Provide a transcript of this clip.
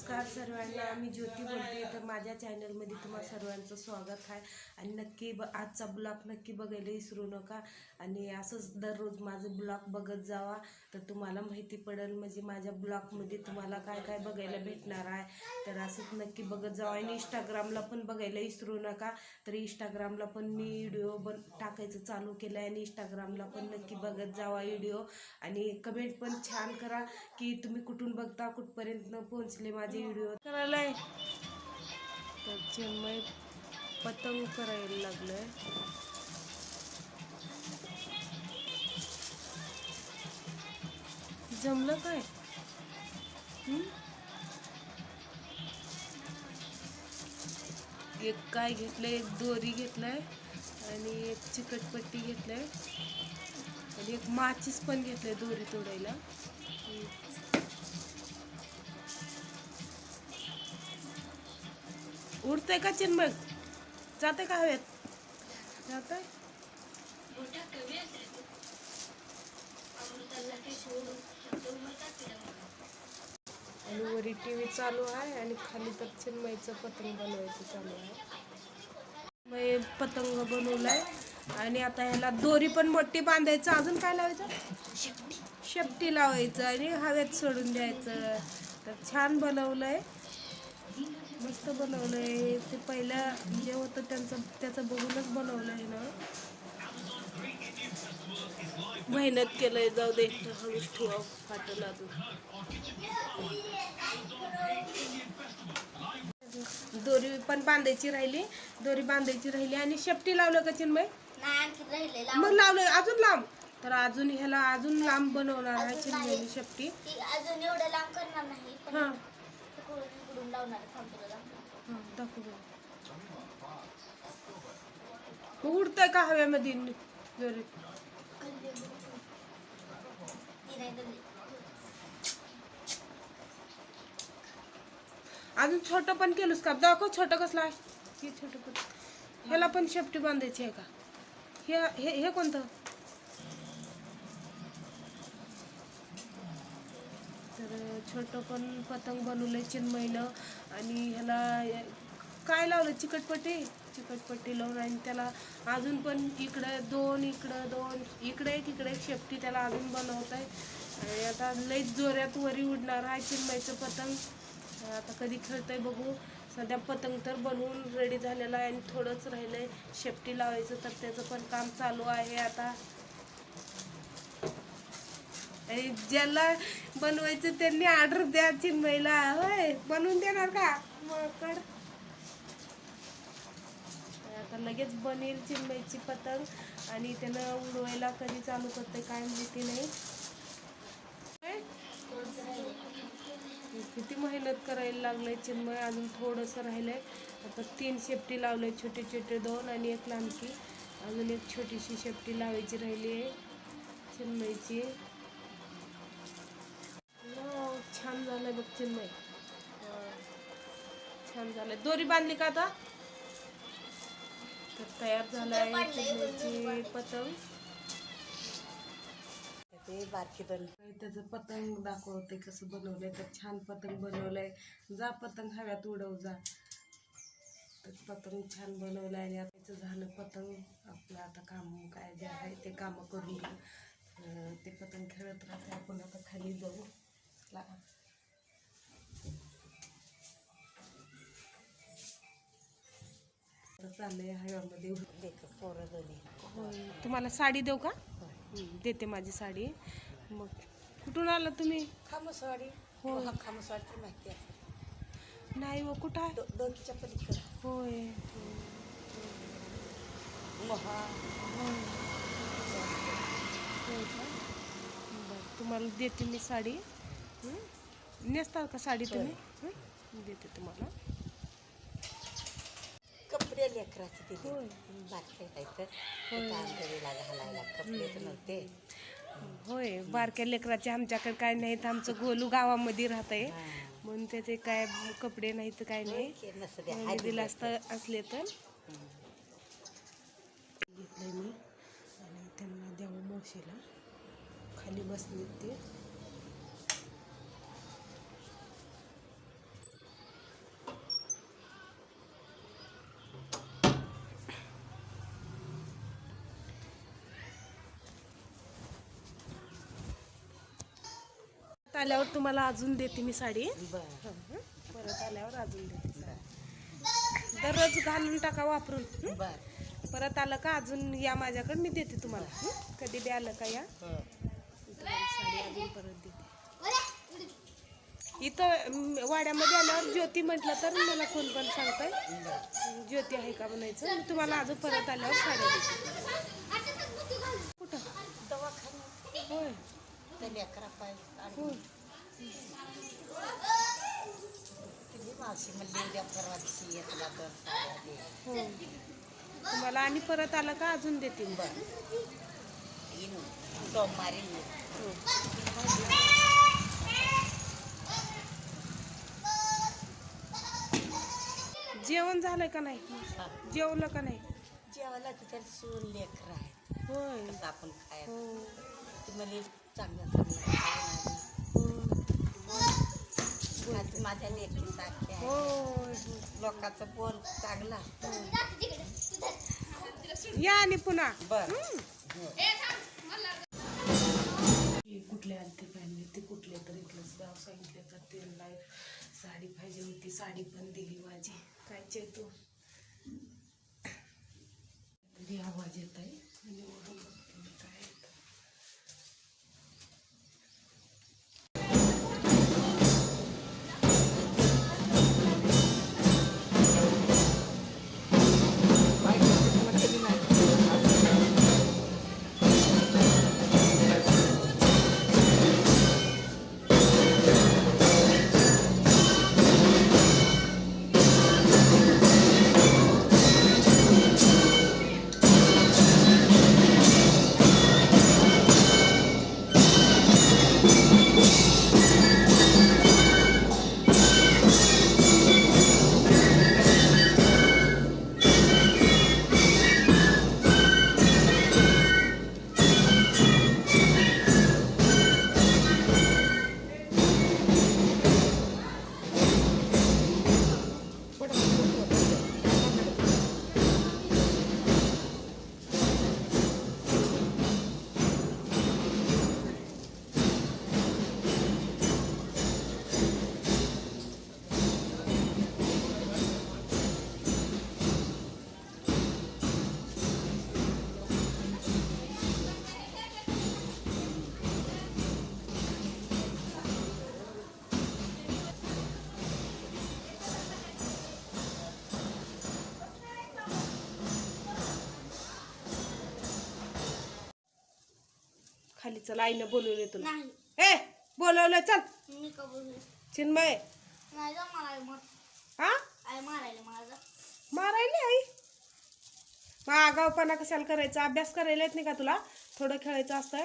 नमस्कार सर्वांना, मी ज्योती बोलते. तर माझ्या चॅनलमध्ये तुम्हा सर्वांचं स्वागत आहे. आणि नक्की आजचा ब्लॉग नक्की बघायला विसरू नका. आणि असंच दररोज माझं ब्लॉग बघत जावा, तर तुम्हाला माहिती पडेल म्हणजे माझ्या ब्लॉगमध्ये तुम्हाला काय काय बघायला भेटणार आहे. तर असंच नक्की बघत जावा. आणि इंस्टाग्रामला पण बघायला विसरू नका. तर इंस्टाग्रामला पण मी व्हिडिओ टाकायचं चालू केलं आहे. आणि इंस्टाग्रामला पण नक्की बघत जावा व्हिडिओ. आणि कमेंट पण छान करा की तुम्ही कुठून बघता, कुठपर्यंत पोहोचले माझे व्हिडिओ. करायलाय तर चिन्मय पतंग करायला लागलंय. जमलं काय? एक काय घेतलंय, एक दोरी घेतलाय आणि एक चिकटपट्टी घेतलाय आणि एक माचीस पण घेतलंय दोरी तोडायला. उडतंय का चिन्मय? जाते का हवेत? जात आहे. आणि वरी टीव्ही चालू आहे आणि खाली तर चिन्मयचं पतंग बनवायचं चालू आहे. मी पतंग बनवलाय आणि आता ह्याला दोरी पण मोठी बांधायचं. अजून काय लावायचं? शेपटी लावायचं आणि हवेत सोडून द्यायचं. तर छान बनवलंय, मस्त बनवलंय. ते पहिलं जे होतं त्याचं बघूनच बनवलंय ना. मेहनत केलंय. जाऊ दे, हळूच ठेवा, फाटल अजून. दोरी पण बांधायची राहिली आणि शेपटी लावलं का चिन्मय? मग लावलं अजून लांब. तर अजून ह्याला अजून लांब बनवणार आहे चिन्मयनी शेपटी. अजून एवढं लांब करणार नाही. हा इकडून लावणार. दाखव. मग उडतंय का हव्यामध्ये दोरी? अजून छोटं पण केलंस का? दाखव छोटं कसलं आहे. हे छोटं पण, ह्याला पण शेपटी बांधायची आहे का? हे कोणतं? तर छोटं पण पतंग बनवलंय चिन्मयनं. आणि ह्याला काय लावलं? चिकटपट्टी लावून. आणि त्याला अजून पण इकडं दोन, इकडे एक शेपटी त्याला अजून बनवत आहे. आणि आता लईच जोऱ्यात वरी उडणार आहे चिन्मयचं पतंग. आता कधी खेळतंय बघू. सध्या पतंग तर बनवून रेडी झालेला आहे आणि थोडंच राहिलंय शेपटी लावायचं. तर त्याचं पण काम चालू आहे आता. आणि ज्याला बनवायचं त्यांनी ऑर्डर द्या चिन्मयला. होय, बनवून देणार का? मग आता लगेच बनेल चिन्मयची पतंग. आणि त्यानं उडवायला कधी चालू करते काय माहिती नाही. किती मेहनत करायला लागलंय चिन्मय. अजून थोडंसं राहिलंय. आता 3 शेपटी लावलंय, छोटे 2 आणि एक लांबकी. अजून एक छोटीशी शेपटी लावायची राहिली आहे चिन्मयची. छान झालंय बघ चिन्मय, छान झालंय. दोरी बांधली का आता? तर तयार झालाय चिन्मयची पतंग. त्याचं पतंग दाखवते कसं बनवलंय. तर छान पतंग बनवलंय. जा पतंग हव्यात उडव जा. तर पतंग छान बनवलंय. आणि आता झालं पतंग. आपलं आता काम काय जे आहे ते कामं करून घेऊ. ते पतंग खेळत राहते. आपण आता खाली जाऊ. चाललंय हव्यामध्ये. तुम्हाला साडी देऊ का? देते माझी साडी. मग कुठून आला तुम्ही? खामसवाडी. हो, खामसवाडी तर माहिती आहे. नाही हो, कुठं आहे? डोकीच्या पलीकडे. होय. तुम्हाला देते मी साडी. नेसता का साडी तुम्ही? देते तुम्हाला. कपडे लेकराचे ते होय. घालायला कपडेच नव्हते. होय, बारक्या लेकराचे आमच्याकडे काय नाही. तर आमचं गोलू गावामध्ये राहतंय म्हणून त्याचे काय कपडे नाही तर काय नाही. दिला असले तर घेतलंय मी. आणि त्यांना द्यावं मावशीला. खाली बसले ते. आल्यावर तुम्हाला अजून देते मी साडी. बरं परत आल्यावर अजून देते साडी. दररोज घालून टाका वापरून. बरं परत आलं का अजून या माझ्याकडे, मी देते तुम्हाला. कधी बी आलं का या, तुम्हाला साडी अजून परत देते. इथं वाड्यामध्ये आल्यावर ज्योती म्हटलं तर मला कोण पण सांगताय ज्योती आहे का म्हणायचं. मी तुम्हाला अजून परत आल्यावर साड्या देते. कुठं? दवाखान्यात होय त्या लेकरा पाय होय. तुझी मावशी म्हणली उद्या परवा दिवशी येतला 2 साड्या दे. हो तुम्हाला आणि परत आलं का अजून देते. बरं येईन सोमवारी येईन. जेवण झालं का नाही? जेवलं का नाही? जेवायला तिथे सून लेकरं आहे होय कसं आपण खायला हो ती म्हणजे चांगलं चांगलं खायला हो माझ्या लेकी सारखी आहे. होय लोकांचं बोल चांगला या आणि पुन्हा. बरं कुठले आलते काय नाही ते कुठले तर इथलंच गाव सांगितलं तर त्यांना साडी पाहिजे होती. साडी पण दिली माझी. काय चेतू तरी आवाज येत आहे आणि वरून बघते मी काय येतं. खाली चल, आईनं बोलवले तुला. ए बोलवलं चल. मी का बोलू चिन्मय नाही जा मारायला मग हा आई मारायला माझा मारायली आई. मग आगावपणा कशाला करायचा? अभ्यास करायला येत नाही का तुला? थोडं खेळायचं असतं.